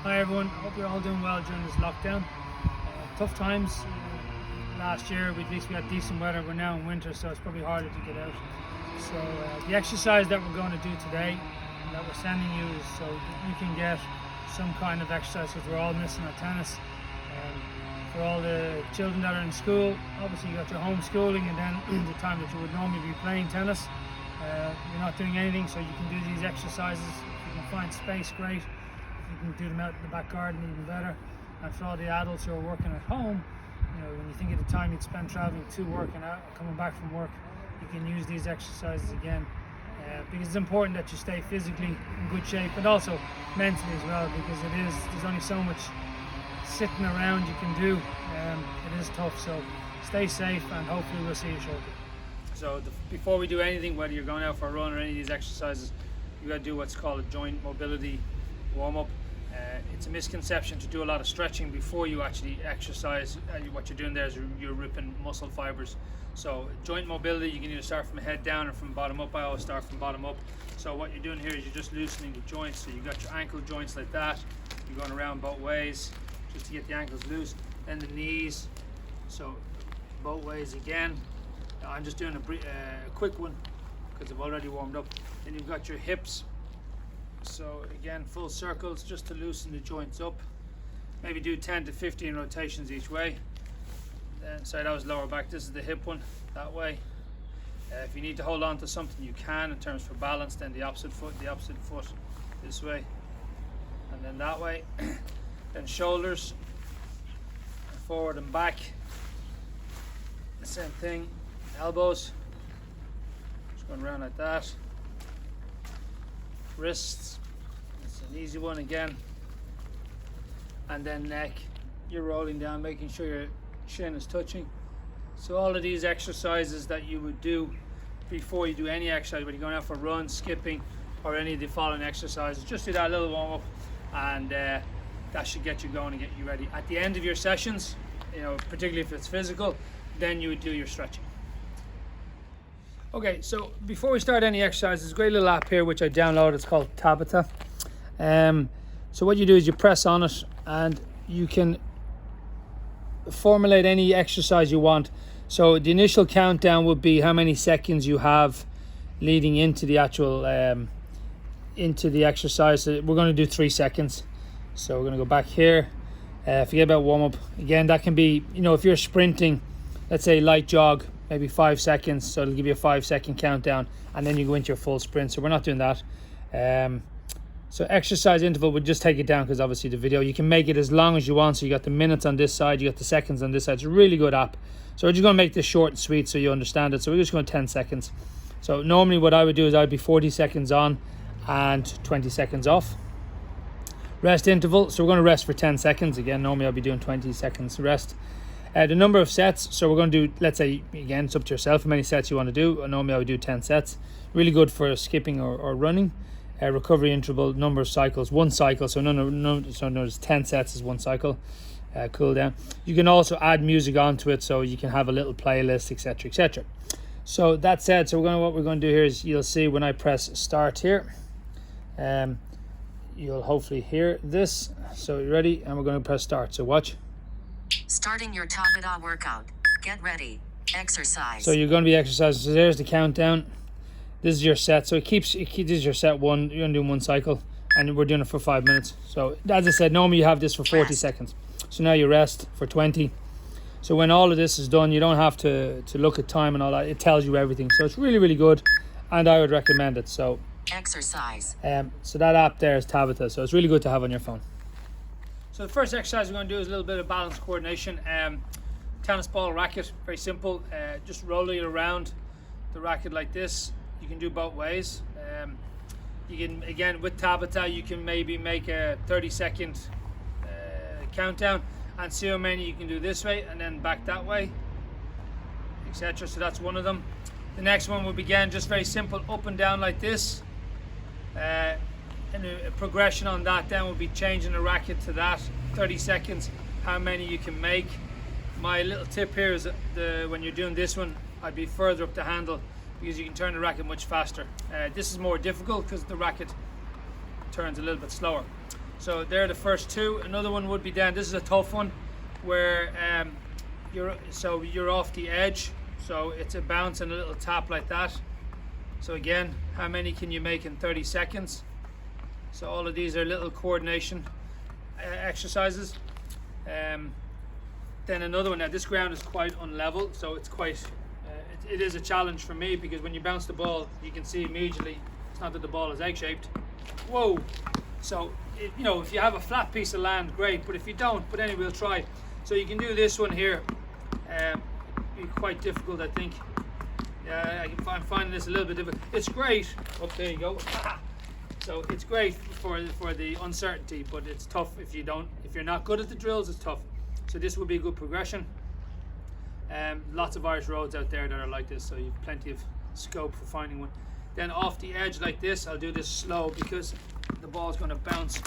Hi everyone, hope you're all doing well during this lockdown. Tough times. Last year at least we had decent weather, we're now in winter so it's probably harder to get out. So the exercise that we're going to do today, that we're sending you, is so that you can get some kind of exercise, because we're all missing our tennis. For all the children that are in school, obviously you got your homeschooling, and then the time that you would normally be playing tennis, you're not doing anything, so you can do these exercises. If you can find space, great. You can do them out in the back garden, even better. And for all the adults who are working at home, when you think of the time you'd spend traveling to work and coming back from work, you can use these exercises again. Because it's important that you stay physically in good shape, and also mentally as well, because there's only so much sitting around you can do. It is tough, so stay safe and hopefully we'll see you shortly. So before we do anything, whether you're going out for a run or any of these exercises, you got to do what's called a joint mobility warm-up. It's a misconception to do a lot of stretching before you actually exercise. What you're doing there is you're ripping muscle fibers. So joint mobility, you can either start from head down or from bottom up. I always start from bottom up. So what you're doing here is you're just loosening the joints. So you got your ankle joints like that. You're going around both ways just to get the ankles loose. Then the knees, so both ways again. I'm just doing a quick one because I've already warmed up. Then you've got your hips. So again, full circles just to loosen the joints up. Maybe do 10 to 15 rotations each way. Then, sorry, that was lower back. This is the hip one, that way. If you need to hold on to something, you can in terms for balance. Then the opposite foot this way, and then that way. Then shoulders, forward and back. The same thing. Elbows, just going around like that. Wrists, it's an easy one again. And then neck, you're rolling down, making sure your shin is touching. So all of these exercises that you would do before you do any exercise, when you're going out for a run, skipping, or any of the following exercises, just do that little warm up, and that should get you going and get you ready. At the end of your sessions, particularly if it's physical, then you would do your stretching. Okay, so before we start any exercise, there's a great little app here which I downloaded. It's called Tabata. So what you do is you press on it and you can formulate any exercise you want. So the initial countdown would be how many seconds you have leading into the actual into the exercise. So we're going to do 3 seconds. So we're going to go back here. Forget about warm up. Again, that can be, if you're sprinting, let's say light jog, maybe 5 seconds, so it'll give you a 5-second countdown, and then you go into your full sprint. So we're not doing that. So exercise interval would just take it down, because obviously the video, you can make it as long as you want. So you got the minutes on this side, you got the seconds on this side. It's a really good app. So we're just going to make this short and sweet so you understand it. So we're just going 10 seconds. So normally what I would do is I'd be 40 seconds on and 20 seconds off. Rest interval, so we're going to rest for 10 seconds. Again, normally I'll be doing 20 seconds rest. The number of sets, so we're going to do, let's say, again, it's up to yourself how many sets you want to do. Normally I would do 10 sets. Really good for skipping or running. Recovery interval, number of cycles, 1 cycle. So there's 10 sets is 1 cycle. Cool down. You can also add music onto it, so you can have a little playlist, etc., etc. So that said, so what we're going to do here is, you'll see when I press start here, you'll hopefully hear this. So you ready? And we're going to press start. So watch. Starting your Tabata workout. Get ready. Exercise. So you're going to be exercising. So there's the countdown. This is your set. So this is your set 1. You're going to do 1 cycle, and we're doing it for 5 minutes. So as I said, normally you have this for 40 seconds. So now you rest for 20. So when all of this is done, you don't have to look at time and all that. It tells you everything. So it's really, really good, and I would recommend it. So exercise. So that app there is Tabata. So it's really good to have on your phone. So the first exercise we're going to do is a little bit of balance coordination. Tennis ball racket, very simple. Just rolling it around the racket like this. You can do both ways. You can, again, with Tabata, you can maybe make a 30-second countdown and see how many you can do this way and then back that way, etc. So that's one of them. The next one will begin just very simple, up and down like this. And a progression on that then will be changing the racket to that, 30 seconds, how many you can make. My little tip here is when you're doing this one, I'd be further up the handle, because you can turn the racket much faster. This is more difficult because the racket turns a little bit slower. So they're the first two. Another one would be then, this is a tough one, where you're off the edge, so it's a bounce and a little tap like that. So again, how many can you make in 30 seconds? So all of these are little coordination exercises. Then another one. Now this ground is quite unlevel, so it's quite it is a challenge for me, because when you bounce the ball, you can see immediately it's not that the ball is egg-shaped. Whoa! So you know, if you have a flat piece of land, great, but if you don't, but anyway, we'll try. So you can do this one here. Be quite difficult, I think. I'm finding this a little bit difficult. It's great. Oh, there you go. So it's great for the uncertainty, but it's tough if you're not good at the drills. It's tough. So this would be a good progression. Lots of Irish roads out there that are like this, so you've plenty of scope for finding one. Then off the edge like this, I'll do this slow because the ball's going to bounce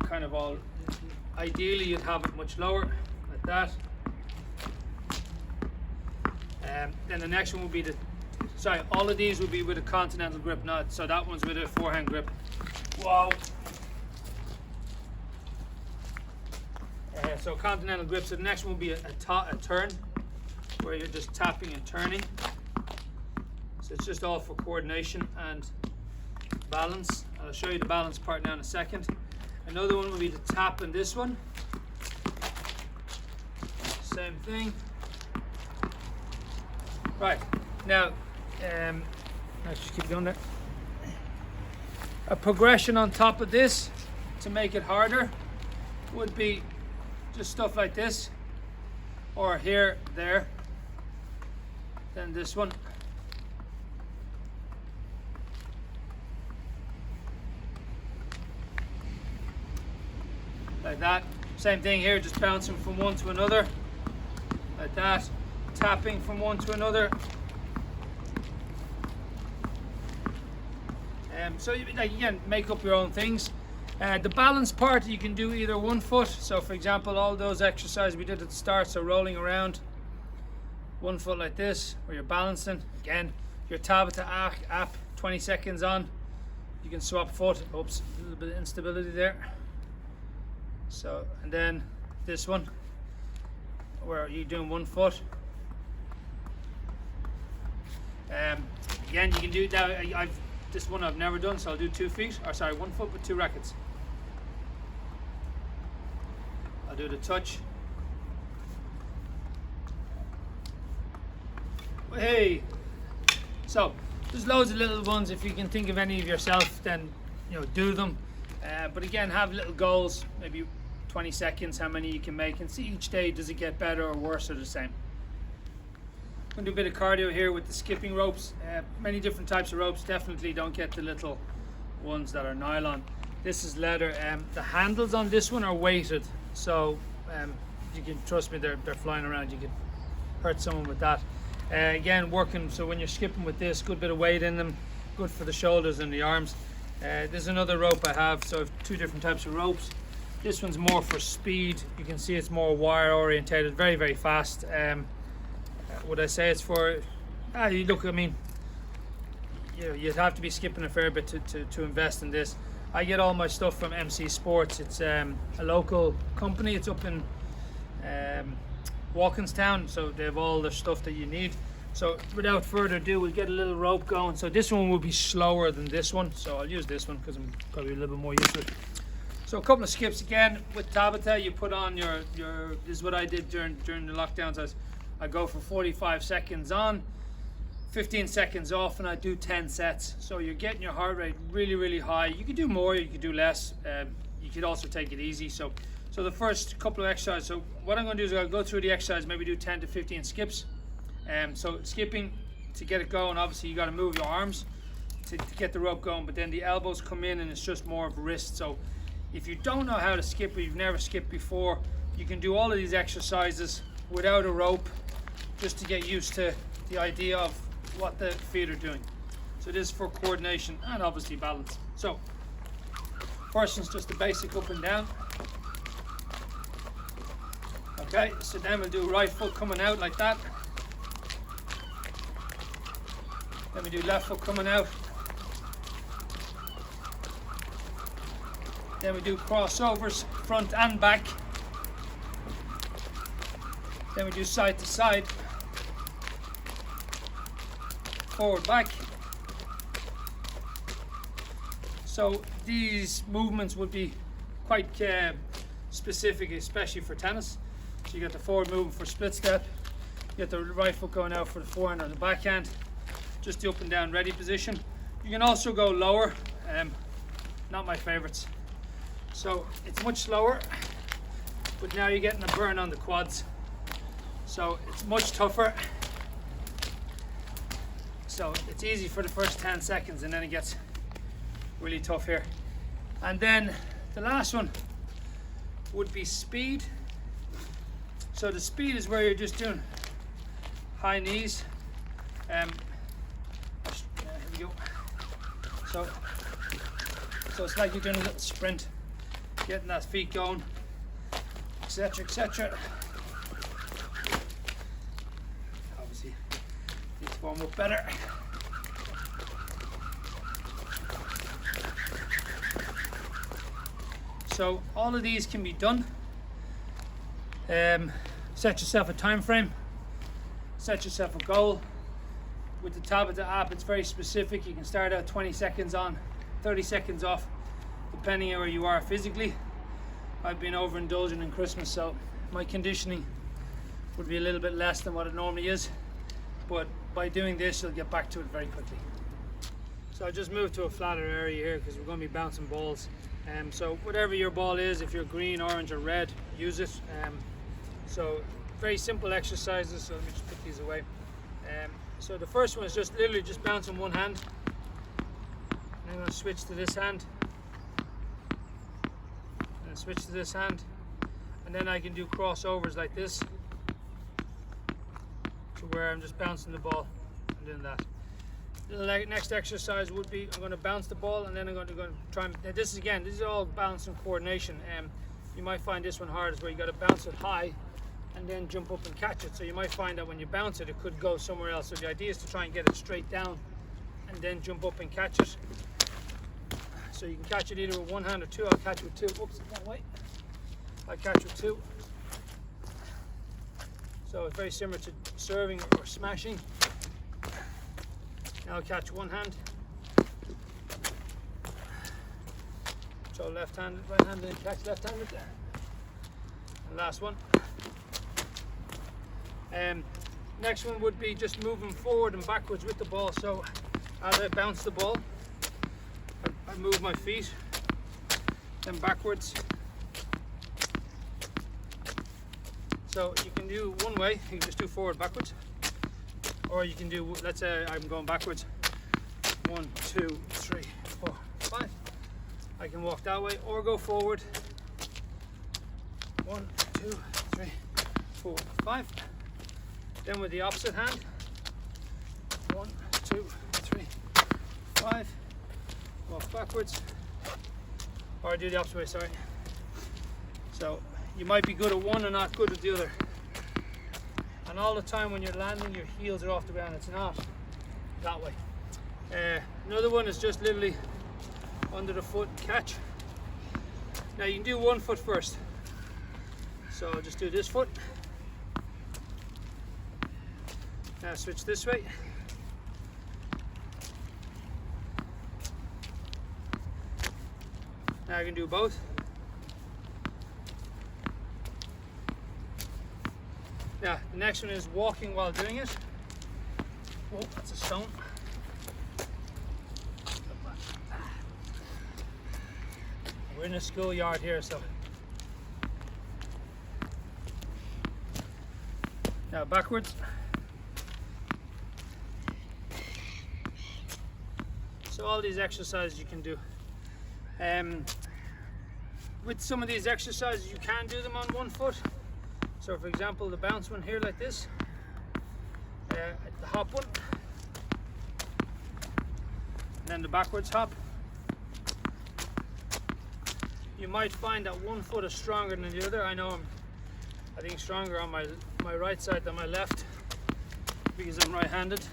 kind of all. Ideally, you'd have it much lower, like that. Then the next one will be all of these will be with a continental grip, not so that one's with a forehand grip. Wow. So continental grip. So the next one will be a turn, where you're just tapping and turning. So it's just all for coordination and balance. I'll show you the balance part now in a second. Another one will be the tap in this one. Same thing. Right, now, let's just keep going there. A progression on top of this to make it harder would be just stuff like this, or here, there, then this one. Like that. Same thing here, just bouncing from one to another, like that. Tapping from one to another. So you can make up your own things. The balance part, you can do either one foot. So for example, all those exercises we did at the start, so rolling around, one foot like this, where you're balancing. Again, your Tabata app, 20 seconds on. You can swap foot. Oops, a little bit of instability there. So, and then this one, where you're doing one foot. Again, you can do that. This one I've never done, so I'll do 2 feet, or sorry, 1 foot with 2 rackets. I'll do the touch. Hey! So, there's loads of little ones. If you can think of any of yourself, then do them. But again, have little goals, maybe 20 seconds, how many you can make, and see each day, does it get better or worse or the same. I'm going to do a bit of cardio here with the skipping ropes. Many different types of ropes. Definitely don't get the little ones that are nylon. This is leather. The handles on this one are weighted, so you can trust me, they're flying around. You can hurt someone with that. Again, working, so when you're skipping with this, good bit of weight in them, good for the shoulders and the arms. There's another rope I have, so I have 2 different types of ropes. This one's more for speed. You can see it's more wire orientated, very, very fast. Would I say it's for, look, I mean, you'd have to be skipping a fair bit to invest in this. I get all my stuff from MC Sports. It's a local company. It's up in Walkinstown, so they have all the stuff that you need. So without further ado, we'll get a little rope going. So this one will be slower than this one, so I'll use this one because I'm probably a little bit more used to it. So a couple of skips again with Tabata. You put on your this is what I did during the lockdowns. I go for 45 seconds on, 15 seconds off, and I do 10 sets. So you're getting your heart rate really, really high. You could do more, you could do less. You could also take it easy. So the first couple of exercises. So what I'm going to do is I'll go through the exercise, maybe do 10 to 15 skips. So skipping, to get it going, obviously you got to move your arms to get the rope going, but then the elbows come in and it's just more of a wrist. So if you don't know how to skip or you've never skipped before, you can do all of these exercises without a rope, just to get used to the idea of what the feet are doing. So this is for coordination and obviously balance. So first one's just the basic up and down. Okay, so then we'll do right foot coming out like that. Then we do left foot coming out. Then we do crossovers, front and back. Then we do side to side, forward, back. So these movements would be quite specific, especially for tennis. So you get the forward movement for split step, you get the right foot going out for the forehand or the backhand, just the up and down ready position. You can also go lower, not my favorites. So it's much slower, but now you're getting a burn on the quads. So it's much tougher. So it's easy for the first 10 seconds and then it gets really tough here. And then the last one would be speed. So the speed is where you're just doing high knees. Here we go. So it's like you're doing a little sprint, getting that feet going, etc., etc. Obviously, these form up better. So all of these can be done. Set yourself a time frame, set yourself a goal. With the Tabata app, it's very specific. You can start out 20 seconds on, 30 seconds off, depending on where you are physically. I've been overindulging in Christmas, so my conditioning would be a little bit less than what it normally is. But by doing this, you'll get back to it very quickly. So I just moved to a flatter area here because we're going to be bouncing balls. So whatever your ball is, if you're green, orange or red, use it. So very simple exercises, so let me just put these away. So the first one is just literally just bouncing one hand. And I'm going to switch to this hand. And switch to this hand. And then I can do crossovers like this. To where I'm just bouncing the ball and doing that. The next exercise would be I'm going to bounce the ball and then I'm going to try and, this is all balance and coordination. You might find this one hard, is where you got to bounce it high and then jump up and catch it. So you might find that when you bounce it, it could go somewhere else. So the idea is to try and get it straight down and then jump up and catch it. So you can catch it either with one hand or two. I'll catch it with two. Oops, that way. I'll catch with two. So it's very similar to serving or smashing. Now I'll catch one hand. So left hand, right hand, and catch left handed. And last one. Next one would be just moving forward and backwards with the ball. So as I bounce the ball, I move my feet, then backwards. So you can do one way, you can just do forward, backwards. Or you can do, let's say I'm going backwards. 1, 2, 3, 4, 5. I can walk that way or go forward. 1, 2, 3, 4, 5. Then with the opposite hand. 1, 2, 3, 5. Walk backwards. Or do the opposite way, sorry. So you might be good at one and not good at the other. And all the time when you're landing, your heels are off the ground. It's not that way. Another one is just literally under the foot catch. Now you can do one foot first. So I'll just do this foot. Now switch this way. Now I can do both. Now, the next one is walking while doing it. Oh, that's a stone. We're in a schoolyard here, so. Now, backwards. So all these exercises you can do. With some of these exercises, you can do them on one foot. So for example, the bounce one here like this, the hop one, and then the backwards hop. You might find that one foot is stronger than the other. I know I think stronger on my right side than my left because I'm right-handed.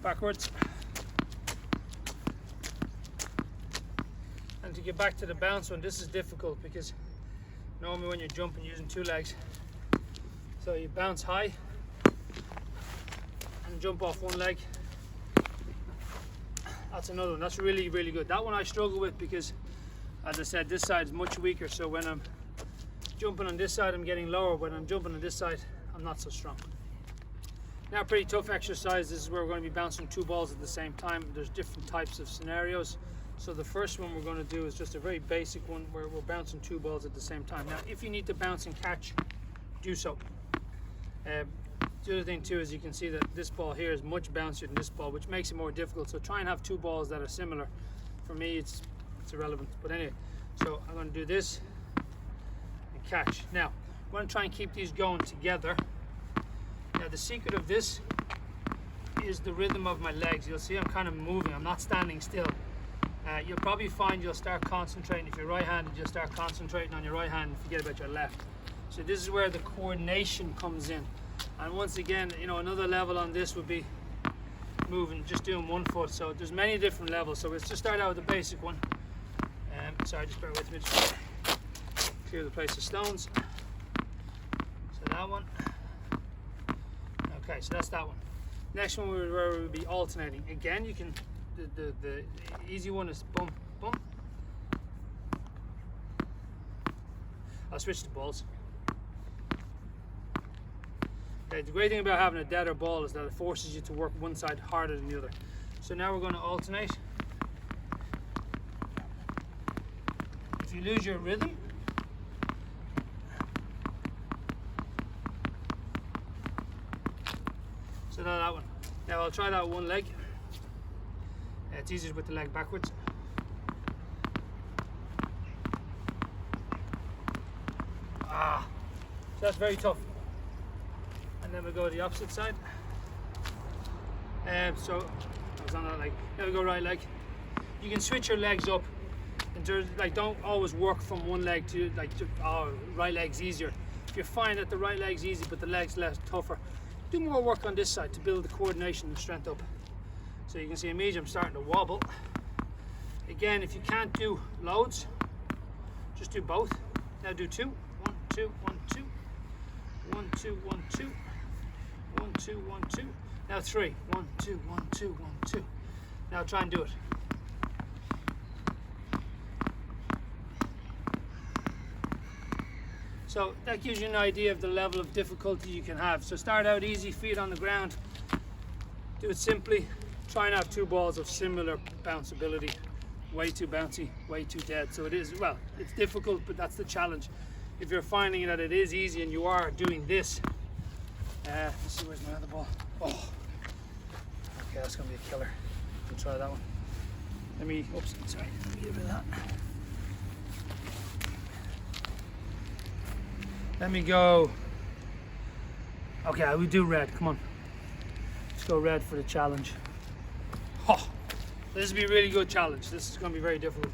Backwards. And to get back to the bounce one, this is difficult because normally when you're jumping you're using two legs. So you bounce high and jump off one leg. That's another one. That's really, really good. That one I struggle with because, as I said, this side is much weaker. So when I'm jumping on this side, I'm getting lower. When I'm jumping on this side, I'm not so strong. Now, pretty tough exercise. This is where we're going to be bouncing two balls at the same time. There's different types of scenarios. So the first one we're going to do is just a very basic one where we're bouncing two balls at the same time. Now, if you need to bounce and catch, do so. The other thing too is you can see that this ball here is much bouncier than this ball, which makes it more difficult. So try and have two balls that are similar. For me, it's irrelevant. But anyway, so I'm going to do this and catch. Now, I'm going to try and keep these going together. Now, the secret of this is the rhythm of my legs. You'll see I'm kind of moving. I'm not standing still. You'll probably find you'll start concentrating. If you're right-handed, you'll start concentrating on your right hand and forget about your left. So this is where the coordination comes in. And once again, you know, another level on this would be moving, just doing one foot. So there's many different levels. So let's just start out with the basic one. Sorry, just bear with me. Just clear the place of stones. So that one. Okay, so that's that one. Next one where we would be alternating. Again, you can, the easy one is bump, bump. I'll switch the balls. Okay, the great thing about having a deader ball is that it forces you to work one side harder than the other. So now we're going to alternate. If you lose your rhythm, so now that one. Now I'll try that with one leg. It's easier with the leg backwards. So that's very tough. And then we go to the opposite side. So I was on that leg. Now we go right leg. You can switch your legs up. And like, don't always work from one leg to right leg's easier. If you find that the right leg's easy but the leg's less tougher, do more work on this side to build the coordination and strength up. So you can see immediately I'm starting to wobble. Again, if you can't do loads, just do both. Now do two. 1, 2, 1, 2. 1, 2, 1, 2. 1, 2, 1, 2. Now 3. 1, 2, 1, 2, 1, 2. Now try and do it. So that gives you an idea of the level of difficulty you can have. So start out easy, feet on the ground. Do it simply. Try and have two balls of similar bounceability. Way too bouncy, way too dead. So it is, well, it's difficult, but that's the challenge. If you're finding that it is easy and you are doing this, let's see, where's my other ball? Oh, okay, that's gonna be a killer. We'll try that one. Oops, sorry, let me give it that. Let me go. Okay, we do red, come on. Let's go red for the challenge. Oh, this will be a really good challenge. This is gonna be very difficult.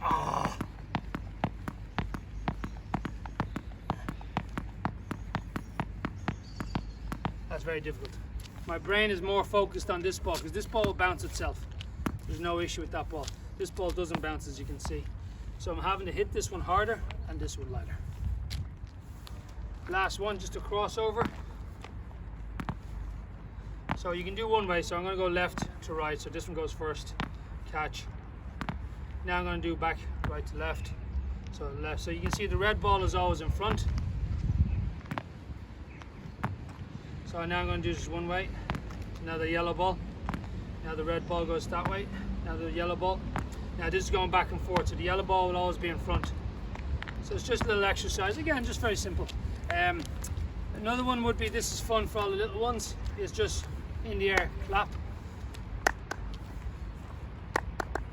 Oh. That's very difficult. My brain is more focused on this ball because this ball will bounce itself. There's no issue with that ball. This ball doesn't bounce, as you can see. So I'm having to hit this one harder and this one lighter. Last one, just a crossover. So you can do one way. So I'm going to go left to right. So this one goes first. Catch. Now I'm going to do back, right to left. So left. So you can see the red ball is always in front. So now I'm going to do just one way. Now the yellow ball. Now the red ball goes that way. Now the yellow ball. Now this is going back and forth. So the yellow ball will always be in front. So it's just a little exercise. Again, just very simple. Another one would be, this is fun for all the little ones, is just in the air, clap.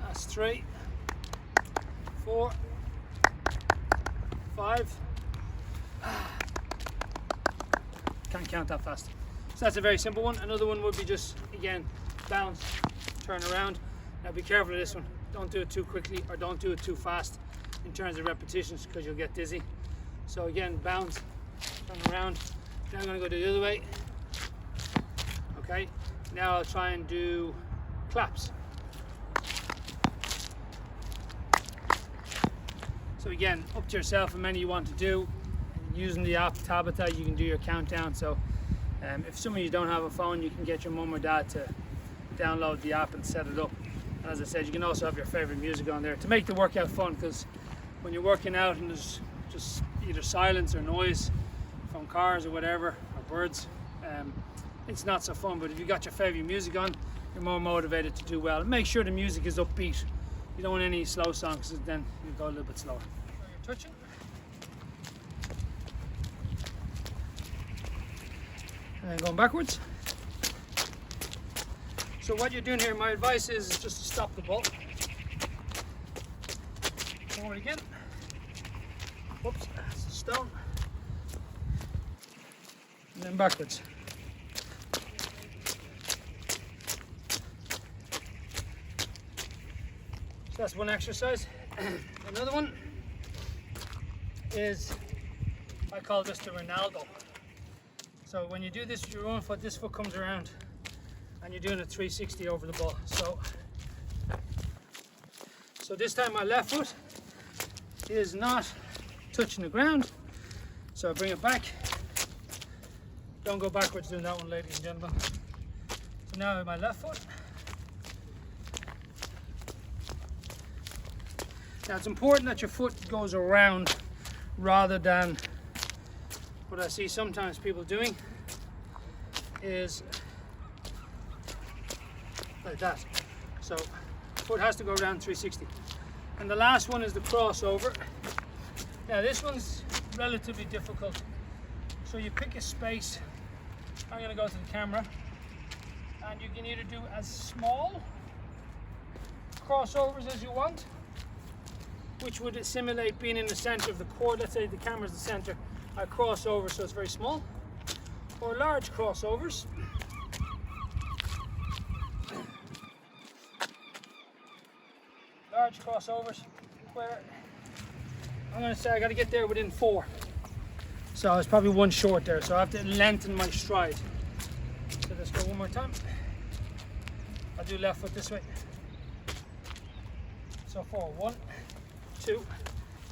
That's 3, 4, 5. Can't count that fast. So that's a very simple one. Another one would be just, again, bounce, turn around. Now be careful of this one. Don't do it too quickly or don't do it too fast in terms of repetitions because you'll get dizzy. So again, bounce, turn around. Now I'm going to go the other way. Okay, now I'll try and do claps. So again, up to yourself how many you want to do. Using the app Tabata, you can do your countdown. So if some of you don't have a phone, you can get your mum or dad to download the app and set it up. And as I said, you can also have your favorite music on there to make the workout fun, because when you're working out and there's just either silence or noise from cars or whatever, or birds, it's not so fun. But if you got your favorite music on, you're more motivated to do well. And make sure the music is upbeat. You don't want any slow songs, because then you go a little bit slower. So you're touching. And then going backwards. So what you're doing here, my advice is just to stop the ball. Forward again. Whoops, that's a stone. And then backwards. So that's one exercise. Another one is, I call this the Ronaldo. So when you do this with your own foot, this foot comes around and you're doing a 360 over the ball. So this time my left foot is not touching the ground. So I bring it back. Don't go backwards doing that one, ladies and gentlemen. So now my left foot. Now it's important that your foot goes around rather than what I see sometimes people doing is like that. So foot has to go around 360. And the last one is the crossover. Now this one's relatively difficult. So you pick a space. I'm going to go to the camera, and you can either do as small crossovers as you want, which would simulate being in the center of the court. Let's say the camera's the center. I cross over so it's very small, or large crossovers. Large crossovers where I'm going to say I got to get there within 4. So it's probably one short there, so I have to lengthen my stride. So let's go one more time. I'll do left foot this way. So 4, 1, 2,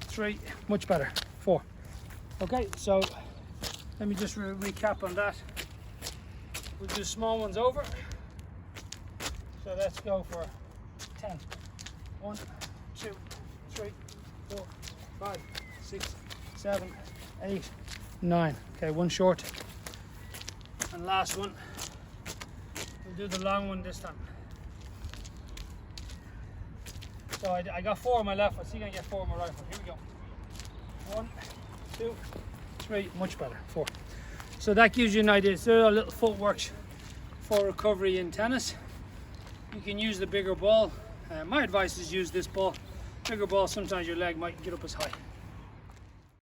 3, much better, 4. Okay, so let me just recap on that. We'll do small ones over. So let's go for 10. 1, 2, 3, 4, 5, 6, 7, 8, 9. Okay, one short. And last one. We'll do the long one this time. So I got 4 on my left foot. See, I get 4 on my right foot. Here we go. 1, 2, 3. Much better. 4. So that gives you an idea. So a little footwork for recovery in tennis. You can use the bigger ball. My advice is use this ball. Bigger ball, sometimes your leg might get up as high.